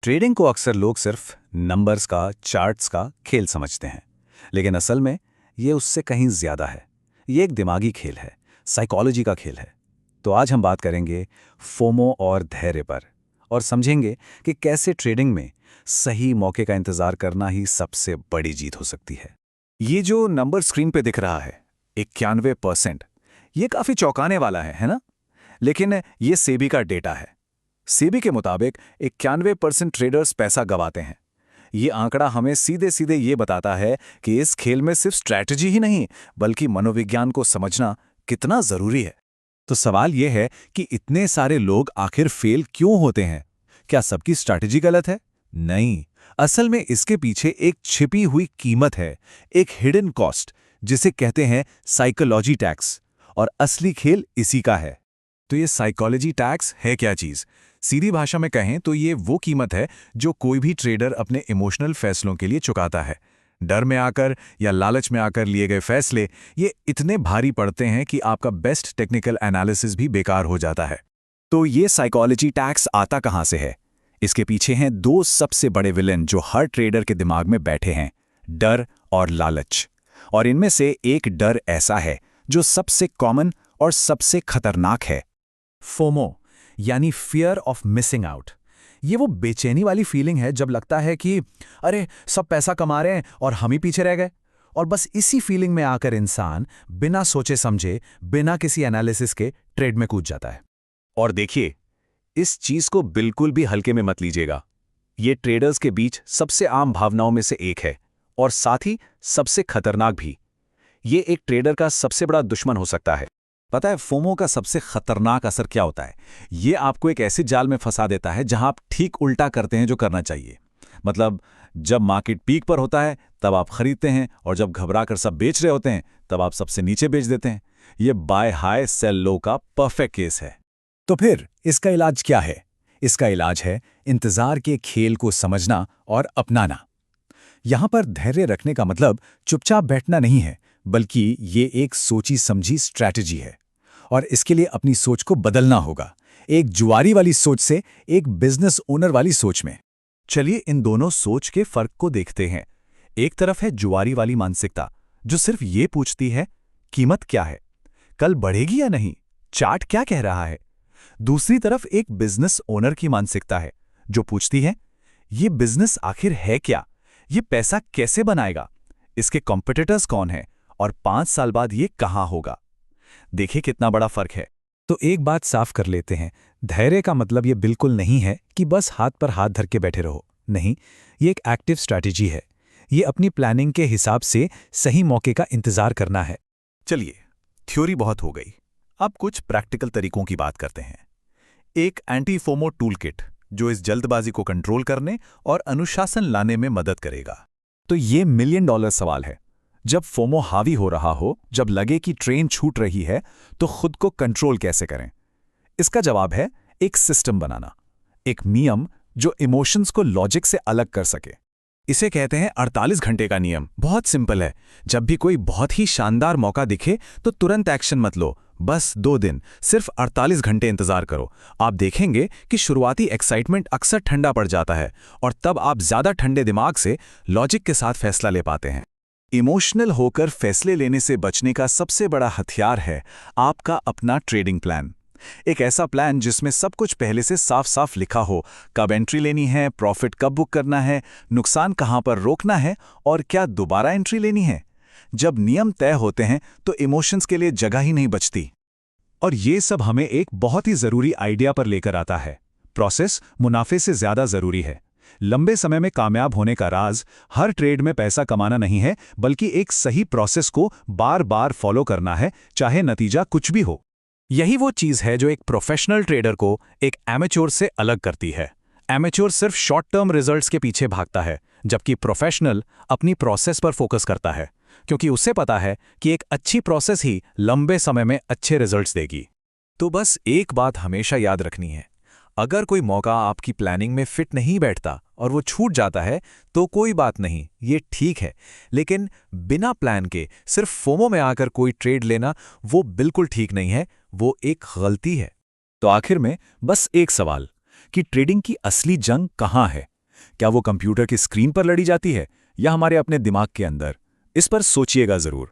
Trading को अक्सर लोग सिर्फ नंबर्स का, चार्ट्स का खेल समझते हैं, लेकिन असल में ये उससे कहीं ज्यादा है। ये एक दिमागी खेल है, साइकोलॉजी का खेल है। तो आज हम बात करेंगे फोमो और धैर्य पर, और समझेंगे कि कैसे ट्रेडिंग में सही मौके का इंतजार करना ही सबसे बड़ी जीत हो सकती है। ये जो नंबर स्क्रीन पे दिख रहा है, 91%, ये काफी चौंकाने वाला है ना? लेकिन ये सेबी का डेटा है। सेबी के मुताबिक 91% ट्रेडर्स पैसा गंवाते हैं। ये आंकड़ा हमें सीधे सीधे ये बताता है कि इस खेल में सिर्फ स्ट्रैटेजी ही नहीं, बल्कि मनोविज्ञान को समझना कितना जरूरी है। तो सवाल यह है कि इतने सारे लोग आखिर फेल क्यों होते हैं? क्या सबकी स्ट्रैटेजी गलत है? नहीं, असल में इसके पीछे एक छिपी हुई कीमत है, एक हिडन कॉस्ट, जिसे कहते हैं साइकोलॉजी टैक्स। और असली खेल इसी का है। तो ये साइकोलॉजी टैक्स है क्या चीज? सीधी भाषा में कहें तो ये वो कीमत है जो कोई भी ट्रेडर अपने इमोशनल फैसलों के लिए चुकाता है। डर में आकर या लालच में आकर लिए गए फैसले ये इतने भारी पड़ते हैं कि आपका बेस्ट टेक्निकल एनालिसिस भी बेकार हो जाता है। तो ये साइकोलॉजी टैक्स आता कहां से है? इसके पीछे हैं दो सबसे बड़े विलेन जो हर ट्रेडर के दिमाग में बैठे हैं, डर और लालच। और इनमें से एक डर ऐसा है जो सबसे कॉमन और सबसे खतरनाक है, फोमो, यानी फियर ऑफ मिसिंग आउट। ये वो बेचैनी वाली फीलिंग है जब लगता है कि अरे सब पैसा कमा रहे हैं और हम ही पीछे रह गए। और बस इसी फीलिंग में आकर इंसान बिना सोचे समझे, बिना किसी एनालिसिस के ट्रेड में कूद जाता है। और देखिए, इस चीज को बिल्कुल भी हल्के में मत लीजिएगा। ये ट्रेडर्स के बीच सबसे आम भावनाओं में से एक है, और साथ ही सबसे खतरनाक भी। ये एक ट्रेडर का सबसे बड़ा दुश्मन हो सकता है। पता है फोमो का सबसे खतरनाक असर क्या होता है? ये आपको एक ऐसे जाल में फंसा देता है जहां आप ठीक उल्टा करते हैं जो करना चाहिए। मतलब जब मार्केट पीक पर होता है तब आप खरीदते हैं, और जब घबरा कर सब बेच रहे होते हैं तब आप सबसे नीचे बेच देते हैं। ये बाय हाई सेल लो का परफेक्ट केस है। तो फिर इसका इलाज क्या है? इसका इलाज है इंतजार के खेल को समझना और अपनाना। यहां पर धैर्य रखने का मतलब चुपचाप बैठना नहीं है, बल्कि ये एक सोची समझी स्ट्रैटेजी है। और इसके लिए अपनी सोच को बदलना होगा, एक जुआरी वाली सोच से एक बिजनेस ओनर वाली सोच में। चलिए इन दोनों सोच के फर्क को देखते हैं। एक तरफ है जुआरी वाली मानसिकता, जो सिर्फ ये पूछती है कीमत क्या है, कल बढ़ेगी या नहीं, चार्ट क्या कह रहा है। दूसरी तरफ एक बिजनेस ओनर की मानसिकता है, जो पूछती है ये बिजनेस आखिर है क्या, ये पैसा कैसे बनाएगा, इसके कॉम्पिटिटर्स कौन हैं, और 5 साल बाद ये कहां होगा। देखिए कितना बड़ा फर्क है। तो एक बात साफ कर लेते हैं, धैर्य का मतलब ये बिल्कुल नहीं है कि बस हाथ पर हाथ धर के बैठे रहो। नहीं, ये एक एक्टिव स्ट्रैटेजी है। ये अपनी प्लानिंग के हिसाब से सही मौके का इंतजार करना है। चलिए, थ्योरी बहुत हो गई, अब कुछ प्रैक्टिकल तरीकों की बात करते हैं। एक एंटी फोमो टूल किट, जो इस जल्दबाजी को कंट्रोल करने और अनुशासन लाने में मदद करेगा। तो ये $1 मिलियन सवाल है। जब फोमो हावी हो रहा हो, जब लगे कि ट्रेन छूट रही है, तो खुद को कंट्रोल कैसे करें? इसका जवाब है एक सिस्टम बनाना, एक नियम जो इमोशंस को लॉजिक से अलग कर सके। इसे कहते हैं 48 घंटे का नियम। बहुत सिंपल है, जब भी कोई बहुत ही शानदार मौका दिखे तो तुरंत एक्शन मत लो, बस 2 दिन, सिर्फ 48 घंटे इंतजार करो। आप देखेंगे कि शुरुआती एक्साइटमेंट अक्सर ठंडा पड़ जाता है, और तब आप ज्यादा ठंडे दिमाग से लॉजिक के साथ फैसला ले पाते हैं। इमोशनल होकर फैसले लेने से बचने का सबसे बड़ा हथियार है आपका अपना ट्रेडिंग प्लान। एक ऐसा प्लान जिसमें सब कुछ पहले से साफ साफ लिखा हो, कब एंट्री लेनी है, प्रॉफिट कब बुक करना है, नुकसान कहां पर रोकना है, और क्या दोबारा एंट्री लेनी है। जब नियम तय होते हैं तो इमोशंस के लिए जगह ही नहीं बचती। और ये सब हमें एक बहुत ही जरूरी आइडिया पर लेकर आता है, प्रोसेस मुनाफे से ज्यादा जरूरी है। लंबे समय में कामयाब होने का राज हर ट्रेड में पैसा कमाना नहीं है, बल्कि एक सही प्रोसेस को बार बार फॉलो करना है, चाहे नतीजा कुछ भी हो। यही वो चीज है जो एक प्रोफेशनल ट्रेडर को एक एमेच्योर से अलग करती है। एमेच्योर सिर्फ शॉर्ट टर्म रिजल्ट्स के पीछे भागता है, जबकि प्रोफेशनल अपनी प्रोसेस पर फोकस करता है, क्योंकि उसे पता है कि एक अच्छी प्रोसेस ही लंबे समय में अच्छे रिजल्ट्स देगी। तो बस एक बात हमेशा याद रखनी है, अगर कोई मौका आपकी प्लानिंग में फिट नहीं बैठता और वो छूट जाता है तो कोई बात नहीं, ये ठीक है। लेकिन बिना प्लान के सिर्फ फोमो में आकर कोई ट्रेड लेना वो बिल्कुल ठीक नहीं है, वो एक गलती है। तो आखिर में बस एक सवाल, कि ट्रेडिंग की असली जंग कहाँ है। क्या वो कंप्यूटर की स्क्रीन पर लड़ी जाती है या हमारे अपने दिमाग के अंदर? इस पर सोचिएगा जरूर।